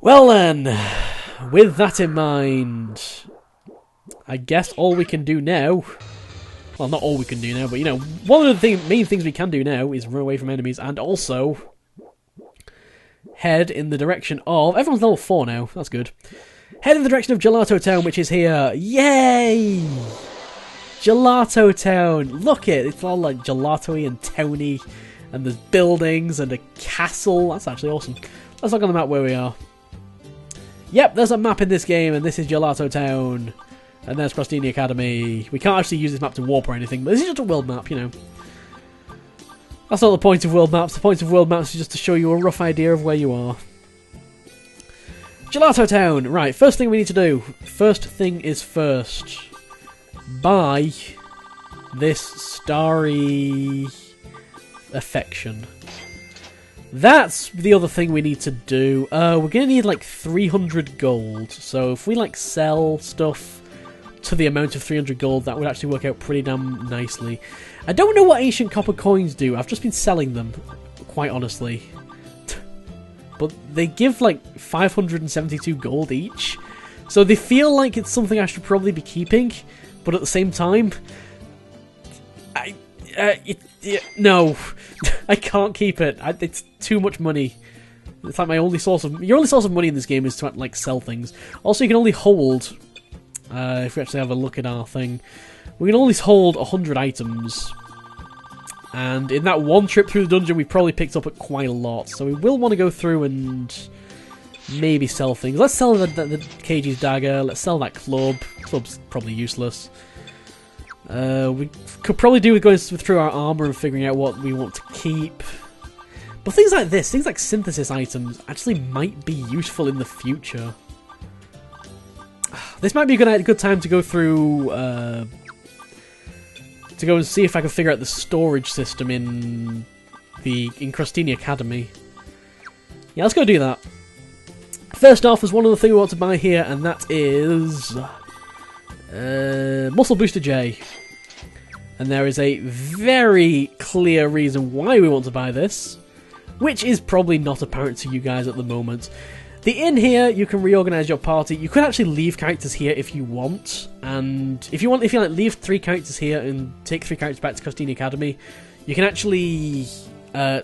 Well then, with that in mind, I guess all we can do now... Well, not all we can do now, but, you know, one of the main things we can do now is run away from enemies and also head in the direction of... Everyone's level 4 now, that's good. Head in the direction of Gelato Town, which is here. Yay! Gelato Town! Look it, it's all like gelato-y and towny, and there's buildings and a castle. That's actually awesome. Let's look on the map where we are. Yep, there's a map in this game, and this is Gelato Town. And there's Crostini Academy. We can't actually use this map to warp or anything, but this is just a world map, you know. That's not the point of world maps. The point of world maps is just to show you a rough idea of where you are. Gelato Town! Right, first thing we need to do. First thing is first. Buy this Starry affection. That's the other thing we need to do. We're going to need like 300 gold. So if we like sell stuff to the amount of 300 gold, that would actually work out pretty damn nicely. I don't know what ancient copper coins do. I've just been selling them, quite honestly. But they give like 572 gold each. So they feel like it's something I should probably be keeping. But at the same time, no, I can't keep it. It's too much money. It's like my only source of... Your only source of money in this game is to like sell things. Also, you can only hold... if we actually have a look at our thing, we can only hold 100 items. And in that one trip through the dungeon, we probably picked up quite a lot. So we will want to go through and maybe sell things. Let's sell the KG's dagger. Let's sell that club. Club's probably useless. We could probably do with going through our armor and figuring out what we want to keep. But things like this, things like synthesis items, actually might be useful in the future. This might be a good time to go through, to go and see if I can figure out the storage system in Crostini Academy. Yeah, let's go do that. First off, there's one other thing we want to buy here, and that is Muscle Booster J. And there is a very clear reason why we want to buy this, which is probably not apparent to you guys at the moment. The inn here, you can reorganize your party. You could actually leave characters here if you want, and if you like, leave 3 characters here and take 3 characters back to Crostini Academy. You can actually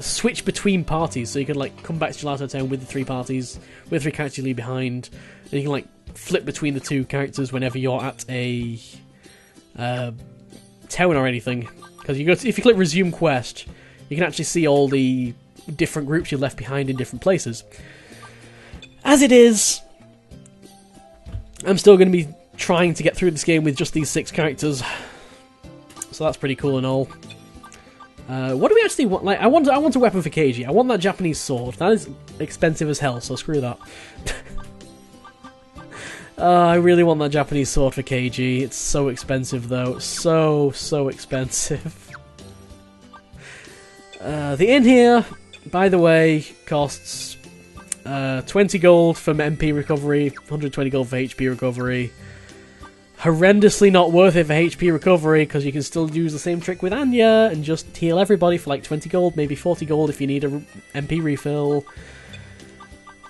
switch between parties, so you can like come back to Gelato Town with the 3 parties, with 3 characters you leave behind, and you can like flip between the 2 characters whenever you're at a town or anything. Because if you click Resume Quest, you can actually see all the different groups you left behind in different places. As it is, I'm still going to be trying to get through this game with just these 6 characters, so that's pretty cool and all. What do we actually want? Like, I want a weapon for KG. I want that Japanese sword. That is expensive as hell, so screw that. I really want that Japanese sword for KG. It's so expensive, though. So expensive. The inn here, by the way, costs 20 gold for MP recovery, 120 gold for HP recovery. Horrendously not worth it for HP recovery, because you can still use the same trick with Anya and just heal everybody for like 20 gold, maybe 40 gold if you need a MP refill.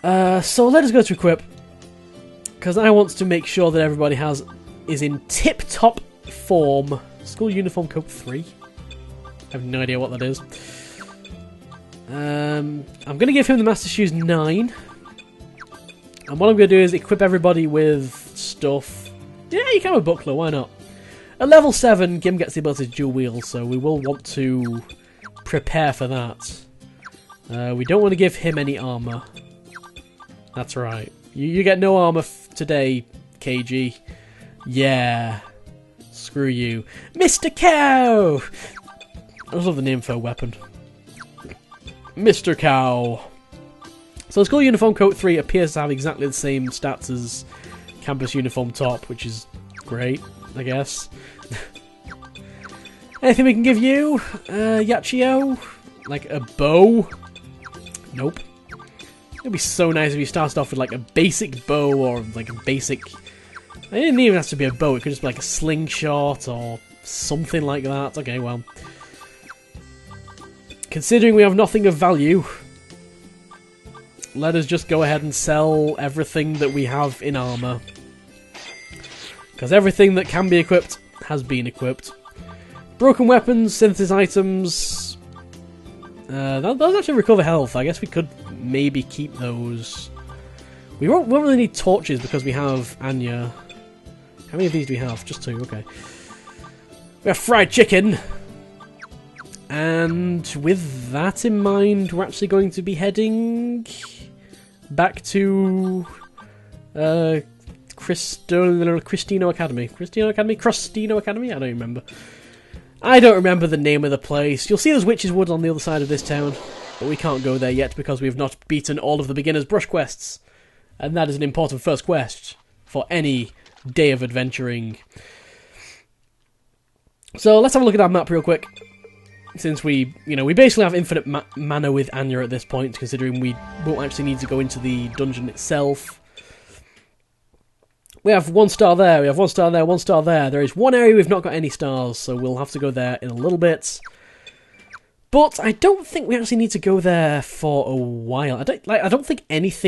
So let us go to equip, because I want to make sure that everybody is in tip-top form. School uniform coat 3. I have no idea what that is. I'm going to give him the Master Shoes 9. And what I'm going to do is equip everybody with stuff. Yeah, you can have a buckler, why not? At level 7, Gim gets the ability to dual wield, so we will want to prepare for that. We don't want to give him any armor. That's right. You get no armor today, KG. Yeah. Screw you. Mr. Cow! I just love the name for a weapon. Mr. Cow. So School Uniform Coat 3 appears to have exactly the same stats as Campus Uniform Top, which is great, I guess. Anything we can give you? Yachio? Like a bow? Nope. It'd be so nice if you started off with like a basic bow or like a basic... It didn't even have to be a bow, it could just be like a slingshot or something like that. Okay, well... Considering we have nothing of value, let us just go ahead and sell everything that we have in armor. Because everything that can be equipped has been equipped. Broken weapons, synthesis items... those actually recover health. I guess we could maybe keep those. We won't really need torches because we have Anya. How many of these do we have? Just 2, okay. We have fried chicken! And with that in mind, we're actually going to be heading back to Cristino Academy. Crostino Academy? I don't remember. I don't remember the name of the place. You'll see there's Witch's Wood on the other side of this town, but we can't go there yet because we have not beaten all of the beginner's brush quests. And that is an important first quest for any day of adventuring. So let's have a look at our map real quick. Since we basically have infinite mana with Anya at this point, considering we won't actually need to go into the dungeon itself. We have 1 star there, we have 1 star there, 1 star there. There is one area we've not got any stars, so we'll have to go there in a little bit. But I don't think we actually need to go there for a while. I don't think any of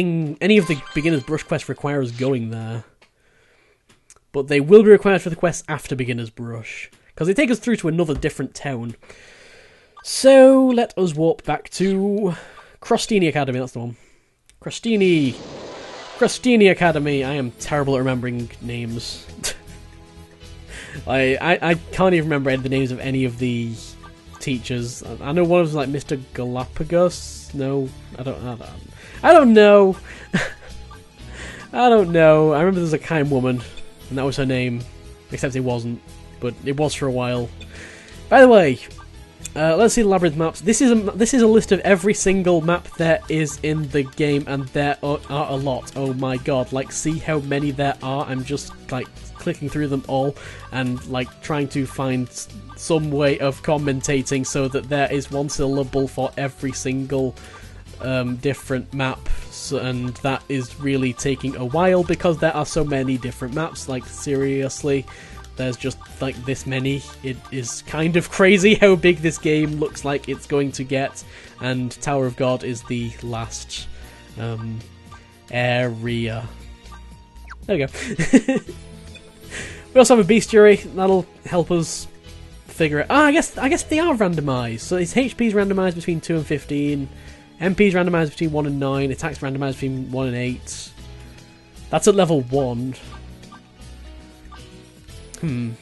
the beginner's brush quests require us going there. But they will be required for the quests after beginner's brush, because they take us through to another different town. So, let us warp back to Crostini Academy, that's the one. Crostini Academy. I am terrible at remembering names. I can't even remember the names of any of the teachers. I know one of them is like Mr. Galapagos. No, I don't know. I don't know. I don't know. I remember there's a kind woman, and that was her name. Except it wasn't, but it was for a while. By the way, let's see the labyrinth maps. This is a list of every single map there is in the game, and there are a lot. Oh my god! Like, see how many there are. I'm just like clicking through them all, and like trying to find some way of commentating so that there is one syllable for every single different map. So, and that is really taking a while because there are so many different maps. Like, seriously. There's just like this many. It is kind of crazy how big this game looks like it's going to get, and Tower of God is the last area. There we go. We also have a bestiary that'll help us figure it. I guess they are randomised. So its HP's randomised between 2 and 15, MP's randomised between 1 and 9, attacks randomised between 1 and 8. That's at level 1. I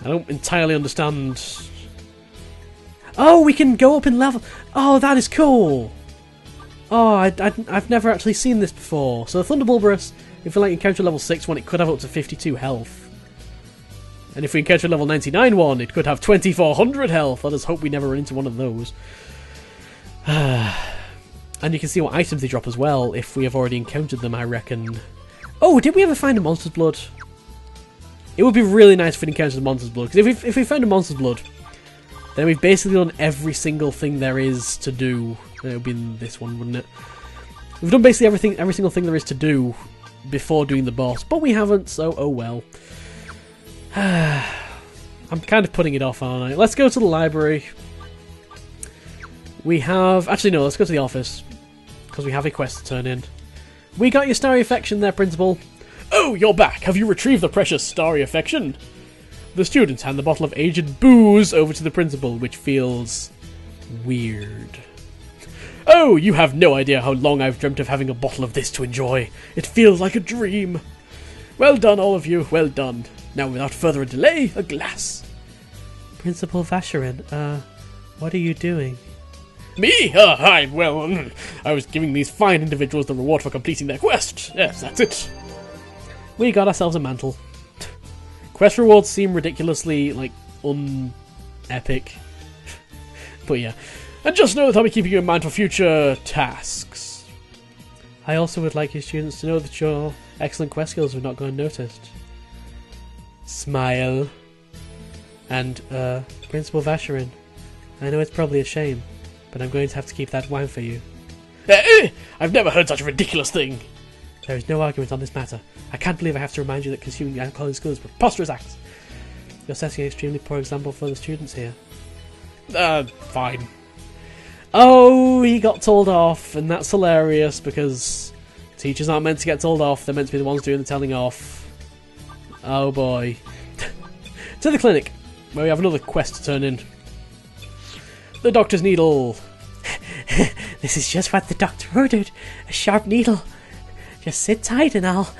don't entirely understand. Oh, we can go up in level. Oh, that is cool. Oh, I've never actually seen this before. So the Thunderbulbous, if we like encounter level 6 one, it could have up to 52 health. And if we encounter level 99 one, it could have 2400 health. Let us hope we never run into one of those. And you can see what items they drop as well if we have already encountered them, I reckon. Oh, did we ever find a monster's blood? It would be really nice if we encountered a monster's blood, because if we found a monster's blood, then we've basically done every single thing there is to do. It would be in this one, wouldn't it? We've done basically every single thing there is to do before doing the boss, but we haven't, so oh well. I'm kind of putting it off, aren't I? Let's go to the library. We have... Actually, no, let's go to the office, because we have a quest to turn in. We got your Starry affection there, Principal. Oh, you're back! Have you retrieved the precious Starry affection? The students hand the bottle of aged booze over to the principal, which feels weird. Oh, you have no idea how long I've dreamt of having a bottle of this to enjoy. It feels like a dream. Well done, all of you, well done. Now, without further delay, a glass. Principal Vacherin, what are you doing? Me? I was giving these fine individuals the reward for completing their quest. Yes, that's it. We got ourselves a mantle. Quest rewards seem ridiculously, like, epic. But yeah. And just know that I'll be keeping you in mind for future tasks. I also would like your students to know that your excellent quest skills have not gone unnoticed. Smile. And, Principal Vacherin, I know it's probably a shame, but I'm going to have to keep that wine for you. I've never heard such a ridiculous thing. There is no argument on this matter. I can't believe I have to remind you that consuming alcohol in school is a preposterous act. You're setting an extremely poor example for the students here. Fine. Oh, he got told off, and that's hilarious because teachers aren't meant to get told off. They're meant to be the ones doing the telling off. Oh boy. To the clinic, where we have another quest to turn in. The doctor's needle. This is just what the doctor ordered. A sharp needle. Just sit tight and I'll...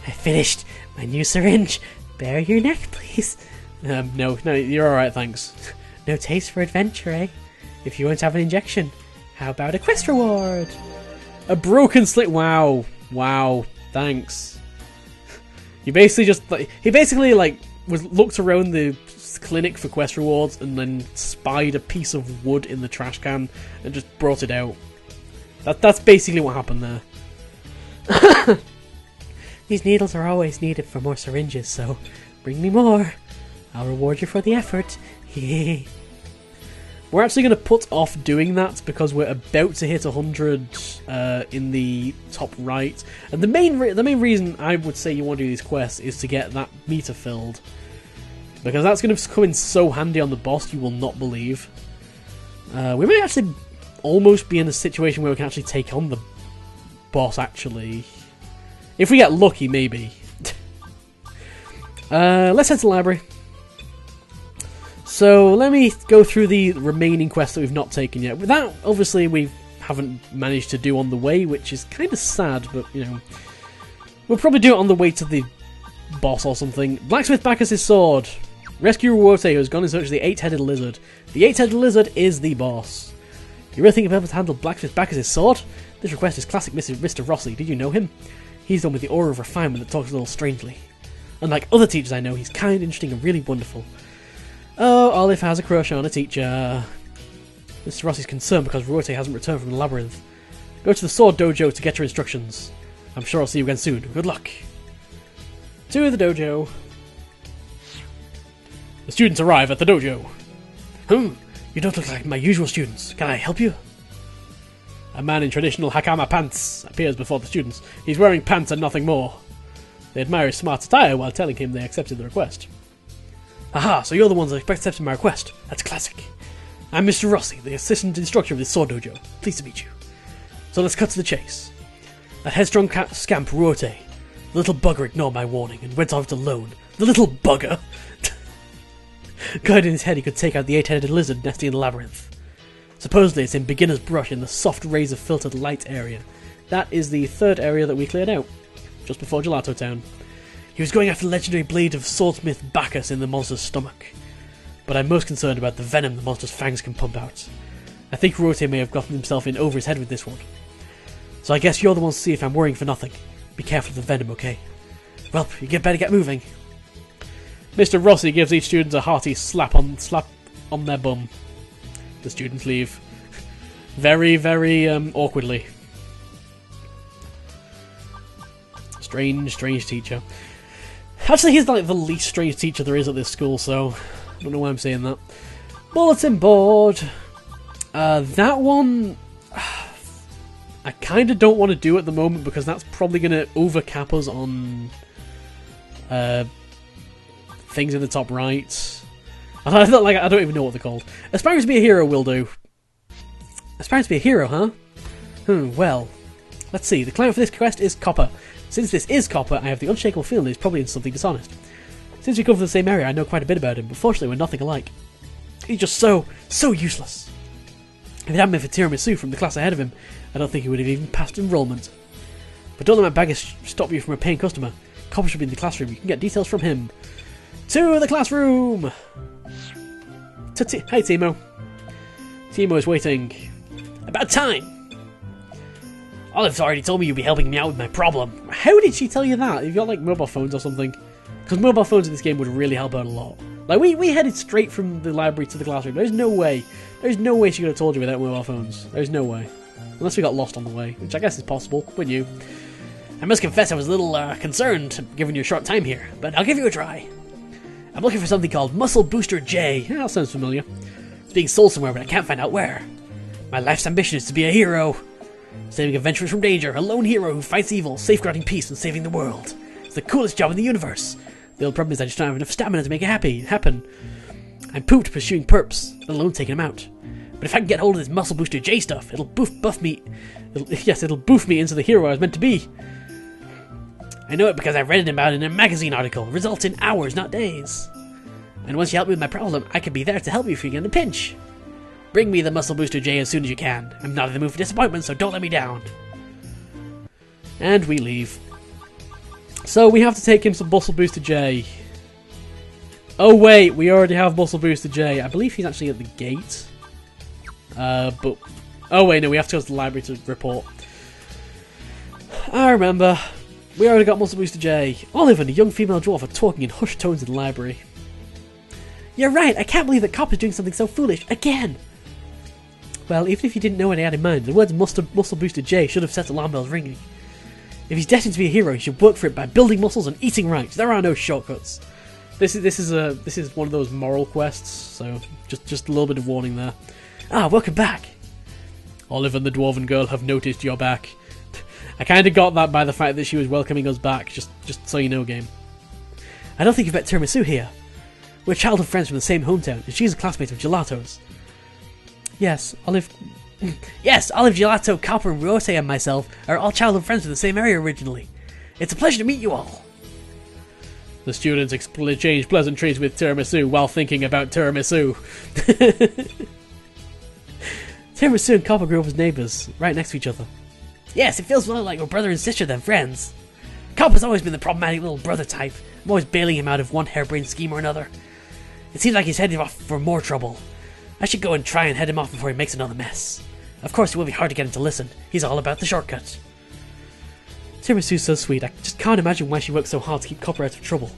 I finished my new syringe. Bare your neck, please. No, you're alright, thanks. No taste for adventure, eh? If you won't have an injection, how about a quest reward? A broken slit. Wow, thanks. He basically looked around the clinic for quest rewards and then spied a piece of wood in the trash can and just brought it out. That's basically what happened there. These needles are always needed for more syringes, so bring me more. I'll reward you for the effort. We're actually going to put off doing that because we're about to hit 100 in the top right. And the main reason I would say you want to do these quests is to get that meter filled. Because that's going to come in so handy on the boss, you will not believe. We may actually almost be in a situation where we can actually take on the boss, actually. If we get lucky, maybe. Let's head to the library. So, let me go through the remaining quests that we've not taken yet. That, obviously, we haven't managed to do on the way, which is kind of sad, but, you know. We'll probably do it on the way to the boss or something. Blacksmith Bacchus' sword. Rescue Ruote, who has gone in search of the 8-headed lizard. The 8-headed lizard is the boss. You really think you'll be able to handle Blacksmith Bacchus' sword? This request is classic Mr. Rossi. Did you know him? He's the one with the aura of refinement that talks a little strangely. Unlike other teachers I know, he's kind, interesting, and really wonderful. Oh, Olive has a crush on a teacher. Mr. Rossi's concerned because Ruote hasn't returned from the labyrinth. Go to the sword dojo to get your instructions. I'm sure I'll see you again soon. Good luck. To the dojo. The students arrive at the dojo. You don't look like my usual students. Can I help you? A man in traditional hakama pants appears before the students. He's wearing pants and nothing more. They admire his smart attire while telling him they accepted the request. Aha, so you're the ones that accepted my request. That's classic. I'm Mr. Rossi, the assistant instructor of this sword dojo. Pleased to meet you. So let's cut to the chase. That headstrong scamp Ruote, the little bugger, ignored my warning and went off alone. The little bugger! God, in his head he could take out the 8-headed lizard nesting in the labyrinth. Supposedly it's in Beginner's Brush in the soft rays of filtered light area. That is the third area that we cleared out, just before Gelato Town. He was going after the legendary blade of swordsmith Bacchus in the monster's stomach. But I'm most concerned about the venom the monster's fangs can pump out. I think Ruote may have gotten himself in over his head with this one. So I guess you're the ones to see if I'm worrying for nothing. Be careful of the venom, okay? Well, you better get moving. Mr. Rossi gives each student a hearty slap on their bum. The students leave. Very, very awkwardly. Strange teacher. Actually, he's like the least strange teacher there is at this school, so I don't know why I'm saying that. Bulletin board. That one, I kind of don't want to do at the moment because that's probably going to overcap us on things in the top right. I don't even know what they're called. Aspiring to be a hero will do. Aspiring to be a hero, huh? Well, let's see. The client for this quest is Copper. Since this is Copper, I have the unshakable feeling he's probably in something dishonest. Since we come from the same area, I know quite a bit about him, but fortunately we're nothing alike. He's just so useless. If it hadn't been for Tiramisu from the class ahead of him, I don't think he would have even passed enrollment. But don't let my baggage stop you from a paying customer. Copper should be in the classroom. You can get details from him. To the classroom! Hi, Timo. Timo is waiting. About time! Olive's already told me you'd be helping me out with my problem. How did she tell you that? You've got like mobile phones or something? Because mobile phones in this game would really help out a lot. Like we headed straight from the library to the classroom. There's no way she could have told you without mobile phones. There's no way. Unless we got lost on the way, which I guess is possible. Wouldn't you? I must confess I was a little concerned given your short time here, but I'll give you a try. I'm looking for something called Muscle Booster J. Yeah, that sounds familiar. It's being sold somewhere, but I can't find out where. My life's ambition is to be a hero. Saving adventurers from danger, a lone hero who fights evil, safeguarding peace and saving the world. It's the coolest job in the universe. The only problem is I just don't have enough stamina to make it happen. I'm pooped pursuing perps, let alone taking them out. But if I can get hold of this Muscle Booster J stuff, it'll buff me. It'll boof me into the hero I was meant to be. I know it because I read it about it in a magazine article. Results in hours, not days. And once you help me with my problem, I could be there to help you if you get in a pinch. Bring me the Muscle Booster J as soon as you can. I'm not in the mood for disappointment, so don't let me down. And we leave. So we have to take him some Muscle Booster J. Oh wait, we already have Muscle Booster J. I believe he's actually at the gate. But... Oh wait, no, we have to go to the library to report. I remember. We already got Muscle Booster J. Olive and a young female dwarf are talking in hushed tones in the library. You're right, I can't believe that Cop is doing something so foolish, again! Well, even if you didn't know what I had in mind, the words Muscle Booster J should have set alarm bells ringing. If he's destined to be a hero, he should work for it by building muscles and eating right. There are no shortcuts. This is one of those moral quests, so just a little bit of warning there. Ah, welcome back! Olive and the Dwarven girl have noticed you're back. I kind of got that by the fact that she was welcoming us back, just so you know, game. I don't think you've met Tiramisu here. We're childhood friends from the same hometown, and she's a classmate of Gelato's. Yes, Olive, Gelato, Copper, Rose, and myself are all childhood friends from the same area originally. It's a pleasure to meet you all. The students exchange pleasantries with Tiramisu while thinking about tiramisu. Tiramisu and Copper grew up as neighbours, right next to each other. Yes, it feels more like we're brother and sister than friends. Copper's always been the problematic little brother type. I'm always bailing him out of one harebrained scheme or another. It seems like he's heading off for more trouble. I should go and try and head him off before he makes another mess. Of course, it will be hard to get him to listen. He's all about the shortcut. Tiramisu's so sweet. I just can't imagine why she works so hard to keep Copper out of trouble.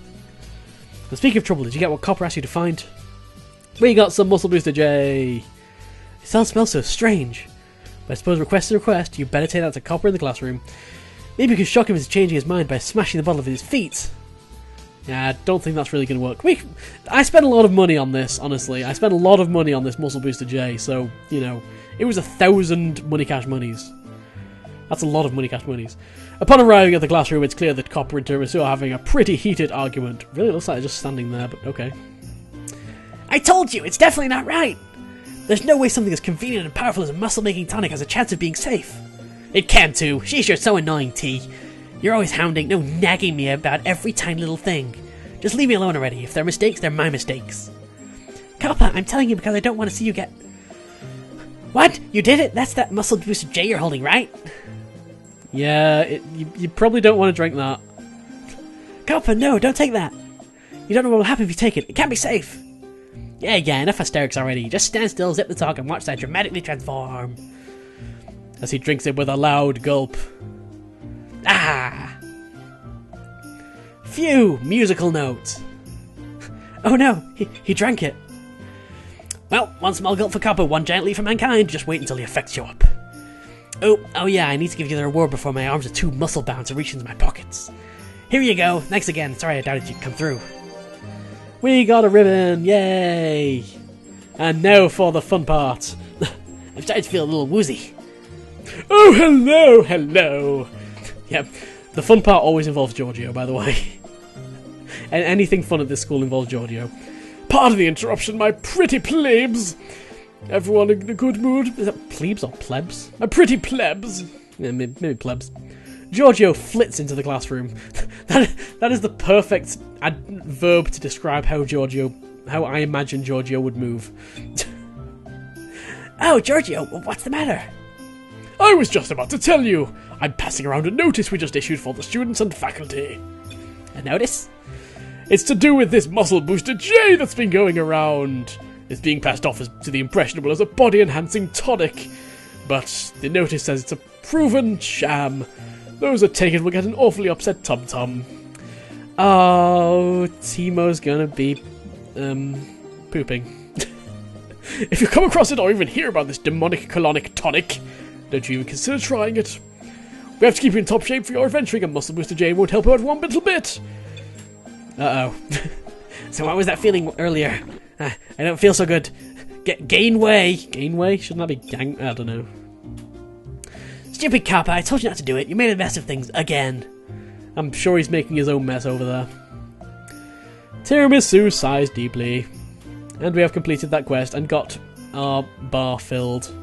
But speaking of trouble, did you get what Copper asked you to find? We got some Muscle Booster J. It all smells so strange. But I suppose request is a request. You better take that to Copper in the classroom. Maybe you can shock him into changing his mind by smashing the bottle with his feet. Yeah, I don't think that's really going to work. I spent a lot of money on this, honestly. I spent a lot of money on this Muscle Booster J, so, you know, it was 1,000 money cash monies. That's a lot of money cash monies. Upon arriving at the classroom, it's clear that Copper and Tiramisu are having a pretty heated argument. Really looks like they're just standing there, but okay. I told you, it's definitely not right! There's no way something as convenient and powerful as a muscle-making tonic has a chance of being safe. It can too. Sheesh, you're so annoying, T. You're always hounding, no, nagging me about every tiny little thing. Just leave me alone already. If they're mistakes, they're my mistakes. Copper, I'm telling you because I don't want to see you get... What? You did it? That's that Muscle Booster J you're holding, right? Yeah, you probably don't want to drink that. Copper, no, don't take that. You don't know what will happen if you take it. It can't be safe. Yeah, enough hysterics already. Just stand still, zip the talk, and watch that dramatically transform. As he drinks it with a loud gulp. Ah! Phew! Musical note. Oh no, he drank it. Well, one small gulp for Copper, one giant leap for mankind. Just wait until the effects show up. Oh yeah, I need to give you the reward before my arms are too muscle-bound to reach into my pockets. Here you go. Thanks again. Sorry I doubted you'd come through. We got a ribbon! Yay! And now for the fun part. I'm starting to feel a little woozy. Oh, hello! Yep, the fun part always involves Giorgio, by the way. And anything fun at this school involves Giorgio. Pardon the interruption, my pretty plebes! Everyone in a good mood? Is that plebes or plebs? My pretty plebs! Yeah, maybe plebs. Giorgio flits into the classroom. That is the perfect verb to describe how I imagine Giorgio would move. Oh, Giorgio, what's the matter? I was just about to tell you. I'm passing around a notice we just issued for the students and faculty. A notice? It's to do with this Muscle Booster J that's been going around. It's being passed off to the impressionable as a body-enhancing tonic. But the notice says it's a proven sham. Those that take it will get an awfully upset tum-tum. Oh, Timo's gonna be, pooping. If you come across it or even hear about this demonic colonic tonic, don't you even consider trying it. We have to keep you in top shape for your adventuring, and Muscle Booster J won't help you out one little bit. Uh-oh. So what was that feeling earlier? I don't feel so good. Gain way. Gain way? Shouldn't that be gang? I don't know. Stupid Kappa, I told you not to do it. You made a mess of things again. I'm sure he's making his own mess over there. Tiramisu sighs deeply. And we have completed that quest and got our bar filled.